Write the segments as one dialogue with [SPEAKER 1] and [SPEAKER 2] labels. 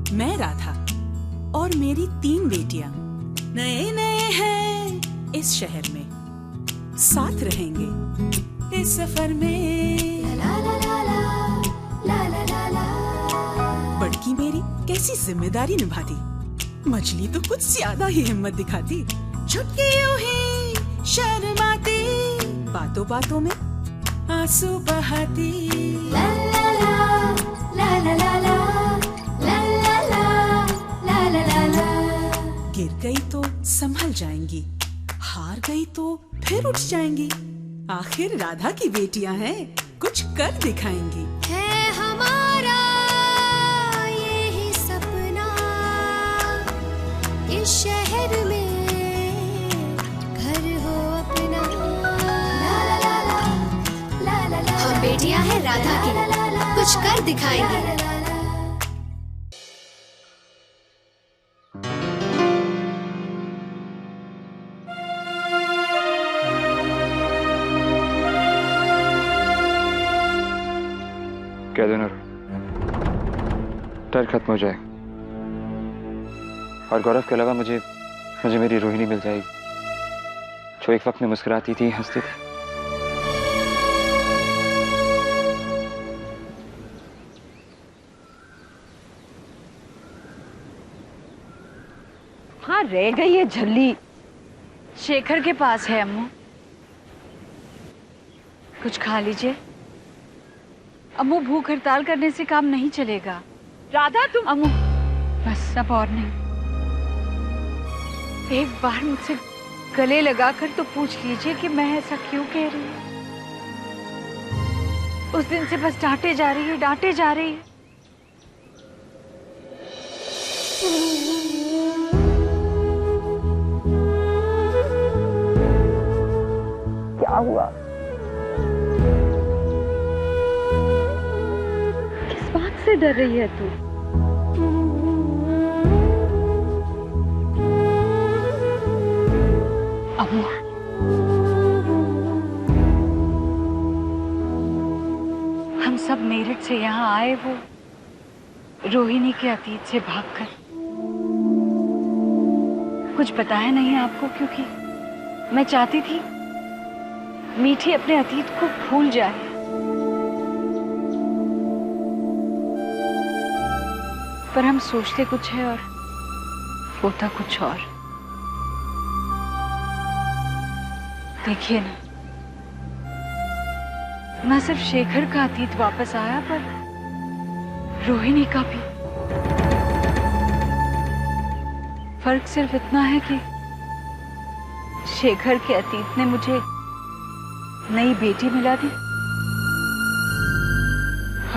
[SPEAKER 1] मैं राधा और मेरी 3 बेटियां नए नए हैं इस शहर में, साथ रहेंगे इस सफर में। ला ला ला ला ला ला ला। बड़की मेरी कैसी जिम्मेदारी निभाती, मछली तो कुछ ज्यादा ही हिम्मत दिखाती। छुटकी यूं ही शर्माती, बातों बातों में आंसू बहाती। ला ला ला ला ला ला ला ला ला ला ला ला ला। गिर गई तो संभल जाएंगी, हार गई तो फिर उठ जाएंगी। आखिर राधा की बेटियां हैं, कुछ कर दिखाएंगी।
[SPEAKER 2] है हमारा यही सपना, इस शहर में घर हो अपना। ला ला ला ला ला ला। हम बेटियां हैं राधा की, कुछ कर दिखाएंगे।
[SPEAKER 3] कह दो ना, डर खत्म हो जाए और गौरव के अलावा मुझे मेरी रोहिणी मिल जाएगी, जो एक वक्त में मुस्कुराती थी, हंसती थी।
[SPEAKER 4] हाँ, रह गई है झल्ली, शेखर के पास है। अम्मू कुछ खा लीजिए। अम्मू, भूख हड़ताल करने से काम नहीं चलेगा। राधा तुम। अम्मू बस, अब और नहीं। एक बार मुझसे गले लगाकर तो पूछ लीजिए कि मैं ऐसा क्यों कह रही हूँ। उस दिन से बस डांटे जा रही है, डांटे जा रही है। क्या हुआ? किस बात से डर रही है तू? अम्मू, हम सब मेरठ से यहाँ आए वो रोहिणी के अतीत से भागकर। कुछ बताया नहीं आपको, क्योंकि मैं चाहती थी मीठी अपने अतीत को भूल जाए। पर हम सोचते कुछ है और होता कुछ और। देखिए ना, न सिर्फ शेखर का अतीत वापस आया, पर रोहिणी का भी। फर्क सिर्फ इतना है कि शेखर के अतीत ने मुझे नई बेटी मिला दी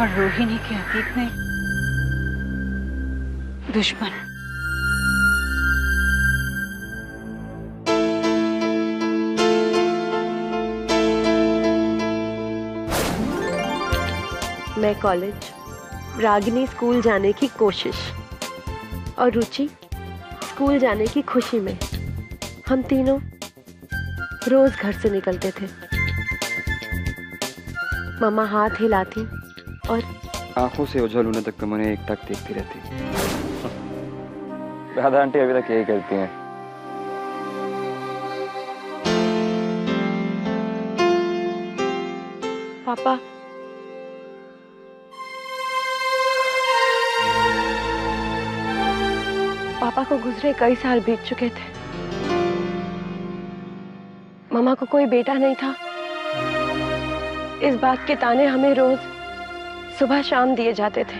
[SPEAKER 4] और रोहिणी के अतीत ने दुश्मन।
[SPEAKER 5] मैं कॉलेज, रागिनी स्कूल जाने की कोशिश और रुचि स्कूल जाने की खुशी में हम तीनों रोज घर से निकलते थे। मम्मा हाथ हिलाती और
[SPEAKER 3] आंखों से ओझल होने तक तुम उन्हें एकटक देखती रहती। राधा आंटी अभी तक यही करती हैं।
[SPEAKER 5] पापा, पापा को गुजरे कई साल बीत चुके थे। मम्मा को कोई बेटा नहीं था। इस बात के ताने हमें रोज सुबह शाम दिए जाते थे।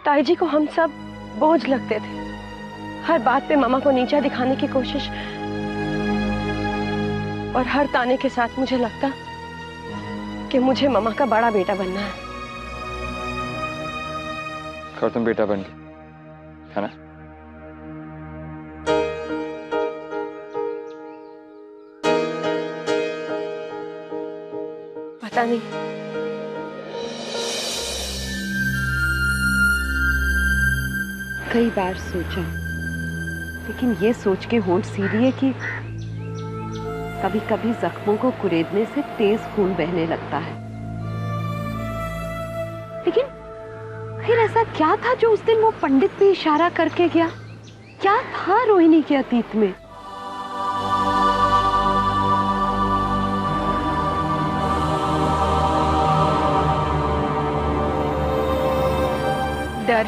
[SPEAKER 5] ताई जी को हम सब बोझ लगते थे। हर बात पे मम्मा को नीचा दिखाने की कोशिश, और हर ताने के साथ मुझे लगता कि मुझे मम्मा का बड़ा बेटा बनना है।
[SPEAKER 3] और तुम बेटा बन गई, है ना?
[SPEAKER 5] पता नहीं,
[SPEAKER 6] कई बार सोचा, लेकिन ये सोच के होंठ सीधी है कि कभी कभी जख्मों को कुरेदने से तेज खून बहने लगता है। लेकिन फिर ऐसा क्या था जो उस दिन वो पंडित पे इशारा करके गया? क्या था रोहिणी के अतीत में?
[SPEAKER 4] डर,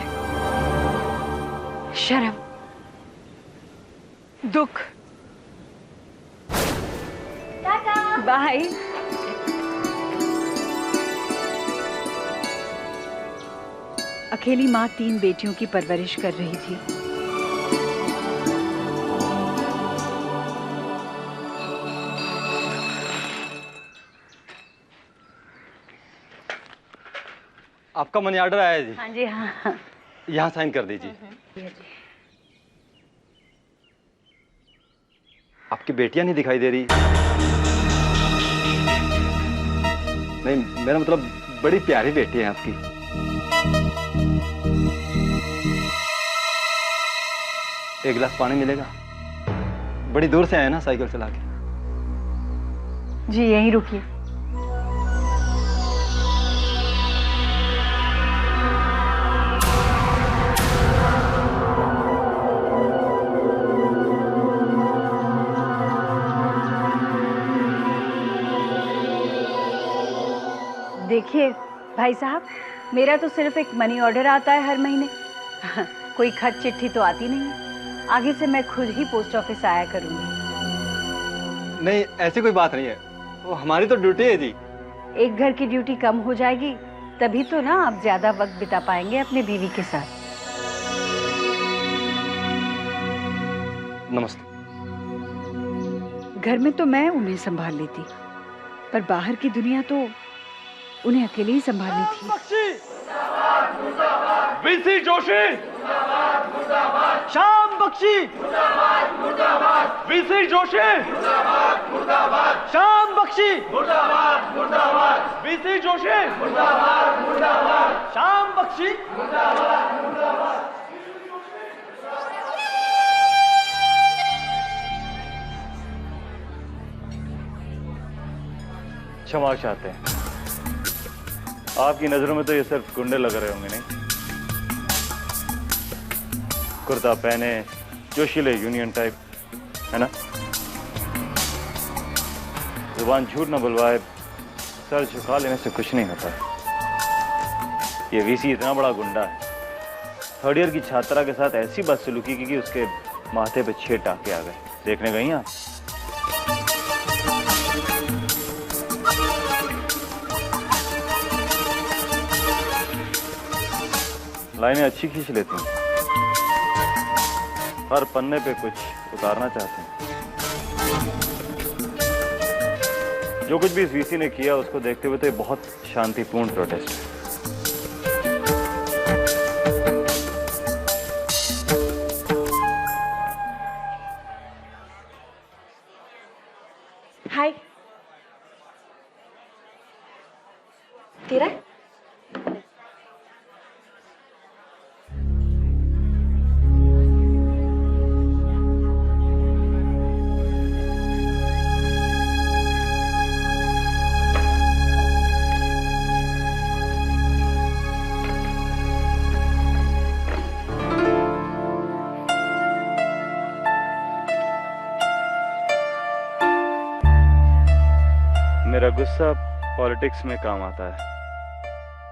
[SPEAKER 4] शर्म, दुख। बाय। अकेली माँ 3 बेटियों की परवरिश कर रही थी।
[SPEAKER 7] आपका मनी ऑर्डर आया है जी।
[SPEAKER 4] हाँ जी हाँ।
[SPEAKER 7] यहाँ साइन कर दीजिए। आपकी बेटियां नहीं दिखाई दे रही। नहीं, मेरा मतलब बड़ी प्यारी बेटी है आपकी। एक गिलास पानी मिलेगा? बड़ी दूर से आए ना साइकिल चला के।
[SPEAKER 4] जी यहीं रुकिए। देखिए भाई साहब, मेरा तो सिर्फ एक मनी ऑर्डर आता है हर महीने। कोई खत चिट्ठी तो आती नहीं है। आगे से मैं खुद ही पोस्ट ऑफिस आया करूंगी।
[SPEAKER 7] नहीं, ऐसी कोई बात नहीं है, वो हमारी तो ड्यूटी है जी।
[SPEAKER 4] एक घर की ड्यूटी कम हो जाएगी तभी तो ना आप ज्यादा वक्त बिता पाएंगे अपने बीवी के साथ।
[SPEAKER 7] नमस्ते।
[SPEAKER 4] घर में तो मैं उन्हें संभाल लेती, पर बाहर की दुनिया तो उन्हें अकेले ही संभालनी थी।
[SPEAKER 8] VC Joshi,
[SPEAKER 7] Shyam Bakshi,
[SPEAKER 8] VC Joshi,
[SPEAKER 7] Shyam Bakshi,
[SPEAKER 8] VC Joshi,
[SPEAKER 7] Shyam Bakshi.
[SPEAKER 8] क्षमा चाहते हैं। आपकी नजरों में तो ये सिर्फ गुंडे लग रहे होंगे, नहीं? कुर्ता पहने, जोशीले यूनियन टाइप, है ना? जुबान झूठ न बुलवाए, सर झुका लेने से कुछ नहीं होता। ये वीसी इतना बड़ा गुंडा है, 3rd ईयर की छात्रा के साथ ऐसी बदसलूकी की कि उसके माथे पे 6 टाके आ गए। देखने गई आप? लाइनें अच्छी खींच लेती हैं, हर पन्ने पे कुछ उतारना चाहते हैं। जो कुछ भी इस वीसी ने किया उसको देखते हुए तो ये बहुत शांतिपूर्ण प्रोटेस्ट है।
[SPEAKER 5] हाय। तेरा?
[SPEAKER 8] मेरा गुस्सा पॉलिटिक्स में काम आता है।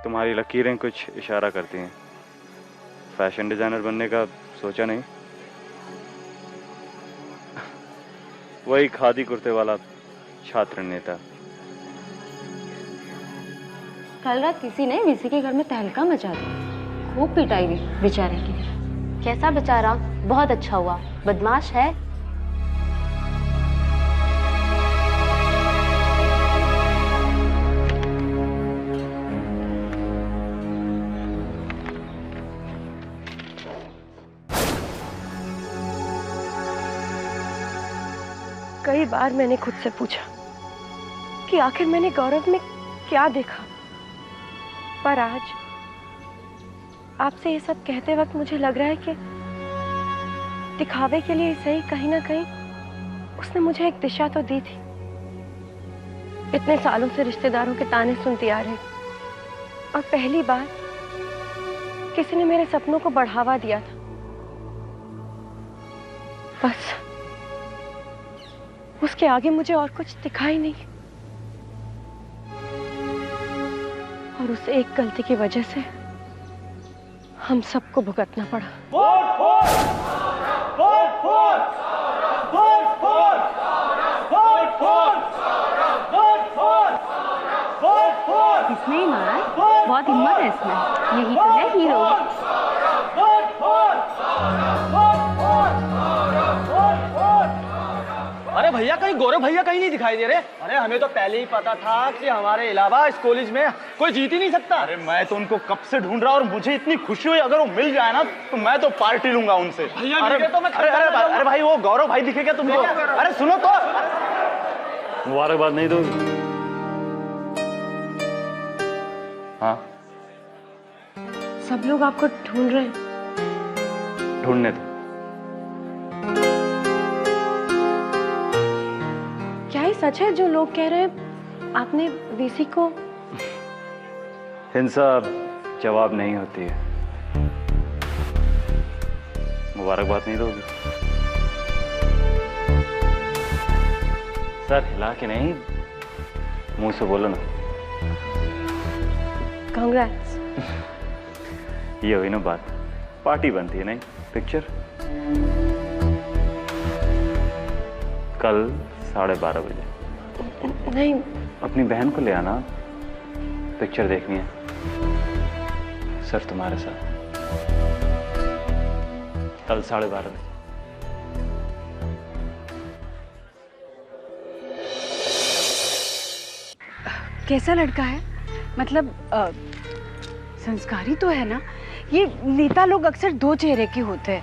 [SPEAKER 8] तुम्हारी लकीरें कुछ इशारा करती हैं। फैशन डिजाइनर बनने का सोचा नहीं? वही खादी कुर्ते वाला छात्र नेता।
[SPEAKER 9] कल रात किसी ने वीसी के घर में तहलका मचा दिया, खूब पिटाई हुई बेचारे की। कैसा बेचारा? बहुत अच्छा हुआ, बदमाश है।
[SPEAKER 5] कई बार मैंने खुद से पूछा कि आखिर मैंने गौरव में क्या देखा, पर आज आपसे ये सब कहते वक्त मुझे लग रहा है कि दिखावे के लिए सही कहीं ना कहीं उसने मुझे एक दिशा तो दी थी। इतने सालों से रिश्तेदारों के ताने सुनती आ रही और पहली बार किसी ने मेरे सपनों को बढ़ावा दिया था। बस उसके आगे मुझे और कुछ दिखाई नहीं। और उस एक गलती की वजह से हम सबको भुगतना पड़ा।
[SPEAKER 9] किसने ही मारा? बहुत हिम्मत है इसमें। यही तो है हीरो।
[SPEAKER 7] अरे भैया, कहीं गौरव भैया कहीं नहीं दिखाई दे रहे। अरे हमें तो पहले ही पता था कि हमारे अलावा इस कॉलेज में कोई जीत ही नहीं सकता।
[SPEAKER 8] अरे मैं तो उनको कब से ढूंढ रहा और मुझे इतनी खुशी हुई, अगर वो मिल जाए ना तो मैं तो पार्टी लूंगा उनसे। अरे भाई, वो गौरव भाई दिखे क्या तुमको? अरे सुनो तो, मुबारकबाद नहीं दोगी? हाँ,
[SPEAKER 5] सब लोग आपको ढूंढ रहे हैं।
[SPEAKER 8] ढूंढने दो।
[SPEAKER 5] क्या ये सच है जो लोग कह रहे हैं आपने वीसी को?
[SPEAKER 8] हिंसा जवाब नहीं होती है। मुबारकबाद नहीं दोगी? सर हिला के नहीं, मुंह से बोलो ना।
[SPEAKER 5] कांग्रेट्स।
[SPEAKER 8] ये हुई ना बात। पार्टी बनती है नहीं, पिक्चर कल 12:30 बजे।
[SPEAKER 5] नहीं,
[SPEAKER 8] अपनी बहन को ले आना, पिक्चर देखनी है सर तुम्हारे साथ। कल 12:30 बजे।
[SPEAKER 4] कैसा लड़का है? मतलब संस्कारी तो है ना? ये नेता लोग अक्सर दो चेहरे के होते हैं।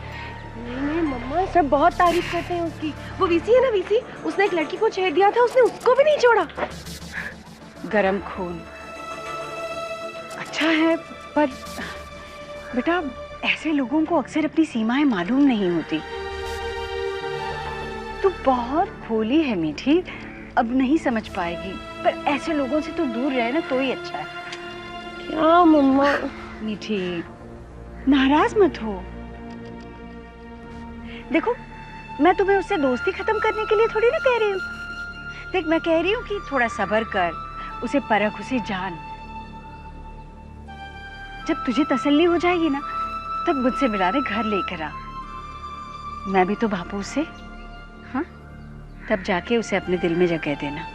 [SPEAKER 5] नहीं मम्मा, सब बहुत तारीफ करते हैं उसकी। वो वीसी है ना, वीसी, उसने एक लड़की को छेड़ दिया था, उसने उसको भी नहीं छोड़ा।
[SPEAKER 4] गरम खून अच्छा है, पर बेटा ऐसे लोगों को अक्सर अपनी सीमाएं मालूम नहीं होती। तू बहुत भोली है मीठी, अब नहीं समझ पाएगी, पर ऐसे लोगों से तो दूर रहे ना तो ही अच्छा है।
[SPEAKER 5] क्या मम्मा?
[SPEAKER 4] मीठी नाराज मत हो। देखो मैं तुम्हें उससे दोस्ती खत्म करने के लिए थोड़ी ना कह रही हूँ। देख मैं कह रही हूँ कि थोड़ा सब्र कर, उसे परख, उसे जान। जब तुझे तसल्ली हो जाएगी ना तब मुझसे मिलाने घर लेकर आ। मैं भी तो बापू से, हाँ, तब जाके उसे अपने दिल में जगह देना।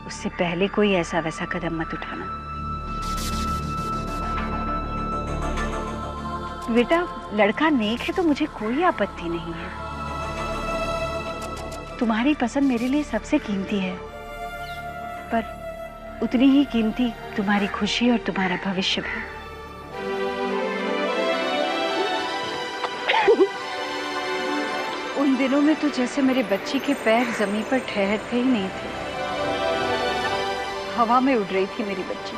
[SPEAKER 4] उससे पहले कोई ऐसा वैसा कदम मत उठाना। बेटा लड़का नेक है तो मुझे कोई आपत्ति नहीं है। तुम्हारी पसंद मेरे लिए सबसे कीमती है, पर उतनी ही कीमती तुम्हारी खुशी और तुम्हारा भविष्य भी। उन दिनों में तो जैसे मेरे बच्ची के पैर जमीन पर ठहरते ही नहीं थे। हवा में उड़ रही थी मेरी बच्ची।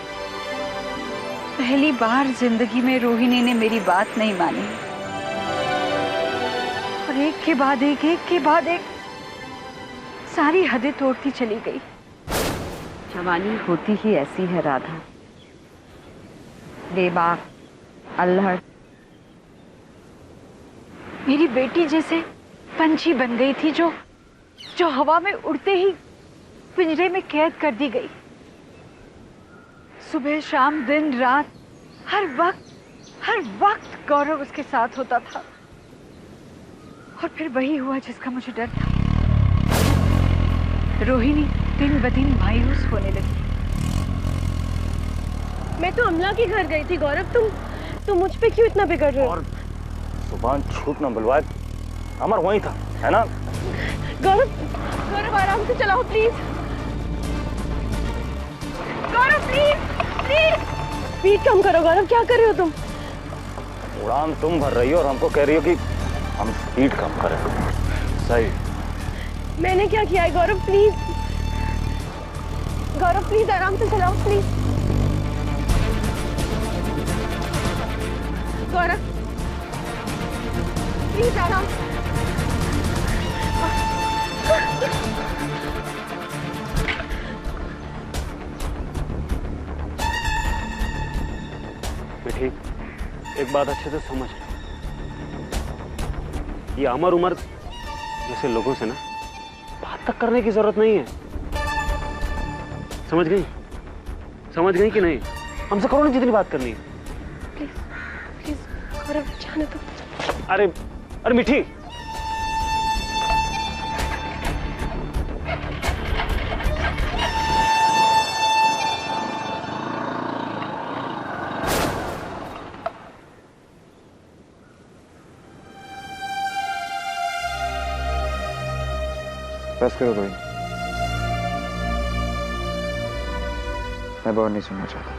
[SPEAKER 4] पहली बार जिंदगी में रोहिणी ने मेरी बात नहीं मानी और एक के बाद एक सारी हदें तोड़ती चली गई।
[SPEAKER 6] जवानी होती ही ऐसी है राधा, बेबाक, अल्हड़।
[SPEAKER 4] मेरी बेटी जैसे पंछी बन गई थी जो हवा में उड़ते ही पिंजरे में कैद कर दी गई। सुबह शाम दिन रात हर वक्त गौरव उसके साथ होता था, और फिर वही हुआ जिसका मुझे डर था। रोहिणी दिन ब दिन मायूस होने लगी।
[SPEAKER 5] मैं तो अमला के घर गई थी गौरव, तुम मुझ पे क्यों इतना बिगड़ रहे हो?
[SPEAKER 8] और सुभान झूठ न बुलवाए, अमर वहीं था, है ना?
[SPEAKER 5] गौरव आराम से चलाओ प्लीज। गौरव प्लीज स्पीड कम करो। गौरव क्या कर रहे हो तुम?
[SPEAKER 8] उड़ान तुम भर रही हो और हमको कह रही हो कि हम स्पीड कम करें। सही।
[SPEAKER 5] मैंने क्या किया है गौरव? प्लीज गौरव प्लीज आराम से चलाओ प्लीज। गौरव प्लीज आराम।
[SPEAKER 10] एक बात अच्छे से समझ लो, ये अमर उमर जैसे लोगों से ना बात तक करने की जरूरत नहीं है। समझ गई? समझ गई कि नहीं? हमसे करो ना जितनी बात करनी है।
[SPEAKER 5] प्लीज प्लीज गौरव, जाने दो।
[SPEAKER 10] अरे अरे मिठी,
[SPEAKER 3] बस करो रोहिणी, मैं और नहीं सुनना चाहता।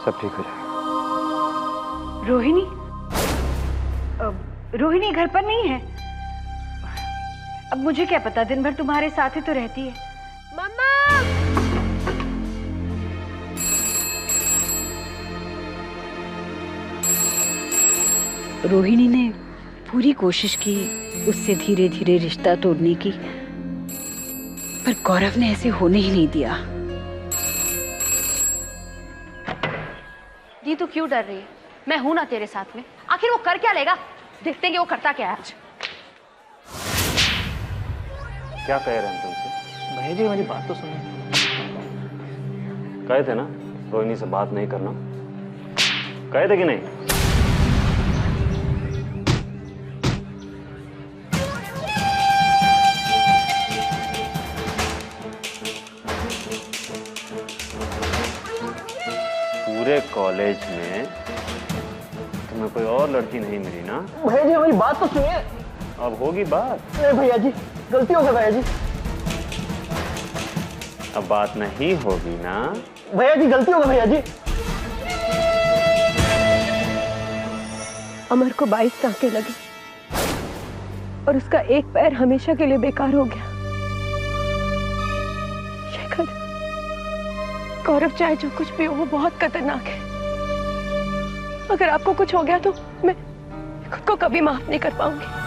[SPEAKER 3] सब ठीक हो जाएगा।
[SPEAKER 4] रोहिणी, रोहिणी घर पर नहीं है। अब मुझे क्या पता, दिन भर तुम्हारे साथ ही तो रहती है।
[SPEAKER 5] मम्मा!
[SPEAKER 4] रोहिणी ने पूरी कोशिश की उससे धीरे धीरे रिश्ता तोड़ने की, पर गौरव ने ऐसे होने ही नहीं दिया।
[SPEAKER 9] दी तू क्यों डर रही है? मैं हूं ना तेरे साथ में। आखिर वो कर क्या लेगा? देखते हैं कि वो करता क्या है आज।
[SPEAKER 10] क्या कह रहे हैं तुमसे?
[SPEAKER 7] भैया जी मेरी बात तो सुनो।
[SPEAKER 10] कहे थे ना रोहिणी से बात नहीं करना, कहे थे कि नहीं? पूरे कॉलेज में तुम्हें कोई और लड़की नहीं मिली ना?
[SPEAKER 7] भैया जी मेरी बात तो सुनिए।
[SPEAKER 10] अब होगी बात।
[SPEAKER 7] अरे भैया जी गलती हो गई भैया जी।
[SPEAKER 10] अब बात नहीं होगी ना?
[SPEAKER 7] भैया जी गलती हो गई भैया जी।
[SPEAKER 5] अमर को 22 टांके लगे और उसका एक पैर हमेशा के लिए बेकार हो गया। शेखर, गौरव चाहे जो कुछ भी हो वो बहुत खतरनाक है। अगर आपको कुछ हो गया तो मैं खुद को कभी माफ नहीं कर पाऊंगी।